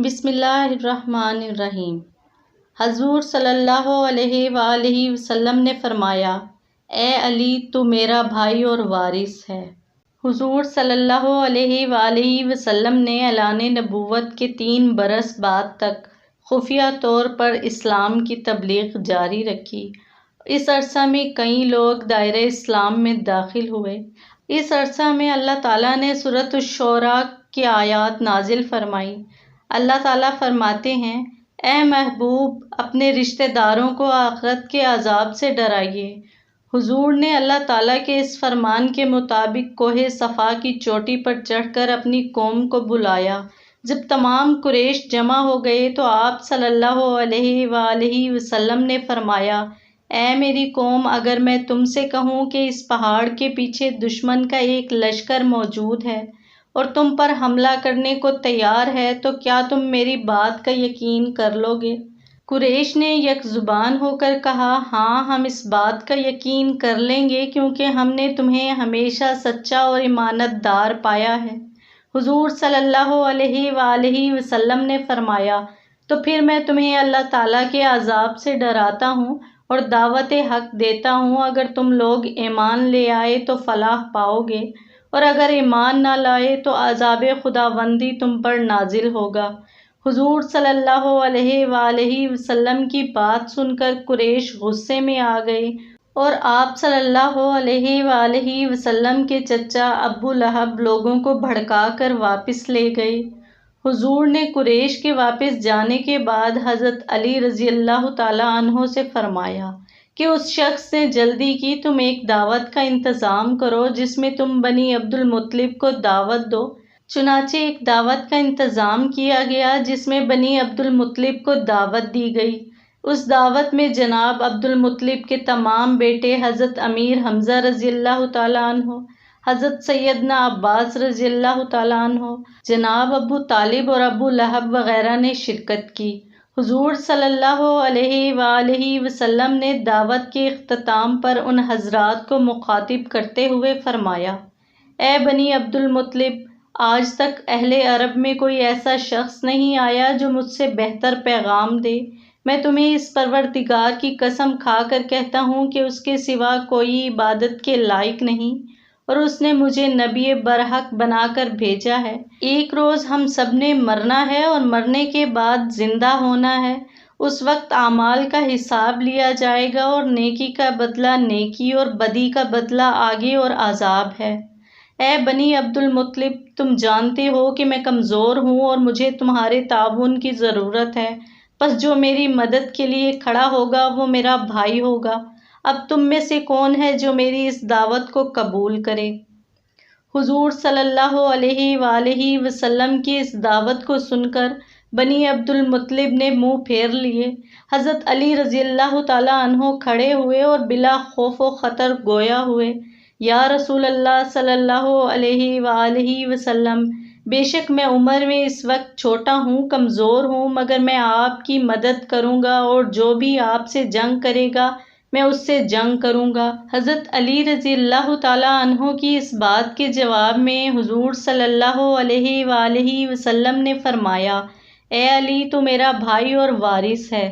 بسم اللہ الرحمن الرحیم۔ حضور صلی اللہ علیہ وآلہ وسلم نے فرمایا، اے علی تو میرا بھائی اور وارث ہے۔ حضور صلی اللہ علیہ وآلہ وسلم نے اعلان نبوت کے 3 برس بعد تک خفیہ طور پر اسلام کی تبلیغ جاری رکھی۔ اس عرصہ میں کئی لوگ دائرہ اسلام میں داخل ہوئے۔ اس عرصہ میں اللہ تعالیٰ نے سورۃ الشعراء کی آیات نازل فرمائیں۔ اللہ تعالیٰ فرماتے ہیں، اے محبوب اپنے رشتہ داروں کو آخرت کے عذاب سے ڈرائیے۔ حضور نے اللہ تعالیٰ کے اس فرمان کے مطابق کوہ صفا کی چوٹی پر چڑھ کر اپنی قوم کو بلایا۔ جب تمام قریش جمع ہو گئے تو آپ صلی اللہ علیہ وآلہ وسلم نے فرمایا، اے میری قوم، اگر میں تم سے کہوں کہ اس پہاڑ کے پیچھے دشمن کا ایک لشکر موجود ہے اور تم پر حملہ کرنے کو تیار ہے تو کیا تم میری بات کا یقین کر لو گے؟ قریش نے یک زبان ہو کر کہا، ہاں ہم اس بات کا یقین کر لیں گے کیونکہ ہم نے تمہیں ہمیشہ سچا اور امانت دار پایا ہے۔ حضور صلی اللہ علیہ وآلہ وسلم نے فرمایا، تو پھر میں تمہیں اللہ تعالیٰ کے عذاب سے ڈراتا ہوں اور دعوت حق دیتا ہوں، اگر تم لوگ ایمان لے آئے تو فلاح پاؤ گے اور اگر ایمان نہ لائے تو عذاب خداوندی تم پر نازل ہوگا۔ حضور صلی اللہ علیہ وآلہ وسلم کی بات سن کر قریش غصے میں آ گئے اور آپ صلی اللہ علیہ وآلہ وسلم کے چچا ابو لہب لوگوں کو بھڑکا کر واپس لے گئے۔ حضور نے قریش کے واپس جانے کے بعد حضرت علی رضی اللہ تعالیٰ عنہ سے فرمایا کہ اس شخص نے جلدی کی، تم ایک دعوت کا انتظام کرو جس میں تم بنی عبد المطلب کو دعوت دو۔ چنانچہ ایک دعوت کا انتظام کیا گیا جس میں بنی عبد المطلب کو دعوت دی گئی۔ اس دعوت میں جناب عبد المطلب کے تمام بیٹے حضرت امیر حمزہ رضی اللہ تعالیٰ عنہ، حضرت سیدنا عباس رضی اللہ تعالیٰ عنہ، جناب ابو طالب اور ابو لہب وغیرہ نے شرکت کی۔ حضور صلی اللہ علیہ وآلہ وسلم نے دعوت کے اختتام پر ان حضرات کو مخاطب کرتے ہوئے فرمایا، اے بنی عبد المطلب، آج تک اہل عرب میں کوئی ایسا شخص نہیں آیا جو مجھ سے بہتر پیغام دے۔ میں تمہیں اس پروردگار کی قسم کھا کر کہتا ہوں کہ اس کے سوا کوئی عبادت کے لائق نہیں اور اس نے مجھے نبی برحق بنا کر بھیجا ہے۔ ایک روز ہم سب نے مرنا ہے اور مرنے کے بعد زندہ ہونا ہے۔ اس وقت اعمال کا حساب لیا جائے گا اور نیکی کا بدلہ نیکی اور بدی کا بدلہ آگے اور عذاب ہے۔ اے بنی عبد المطلب، تم جانتے ہو کہ میں کمزور ہوں اور مجھے تمہارے تعاون کی ضرورت ہے، بس جو میری مدد کے لیے کھڑا ہوگا وہ میرا بھائی ہوگا۔ اب تم میں سے کون ہے جو میری اس دعوت کو قبول کرے؟ حضور صلی اللہ علیہ وآلہ وسلم کی اس دعوت کو سن کر بنی عبد المطلب نے منہ پھیر لیے۔ حضرت علی رضی اللہ تعالیٰ عنہ کھڑے ہوئے اور بلا خوف و خطر گویا ہوئے، یا رسول اللہ صلی اللہ علیہ وآلہ وسلم، بے شک میں عمر میں اس وقت چھوٹا ہوں، کمزور ہوں، مگر میں آپ کی مدد کروں گا اور جو بھی آپ سے جنگ کرے گا میں اس سے جنگ کروں گا۔ حضرت علی رضی اللہ تعالیٰ عنہ کی اس بات کے جواب میں حضور صلی اللہ علیہ وآلہ وسلم نے فرمایا، اے علی تو میرا بھائی اور وارث ہے۔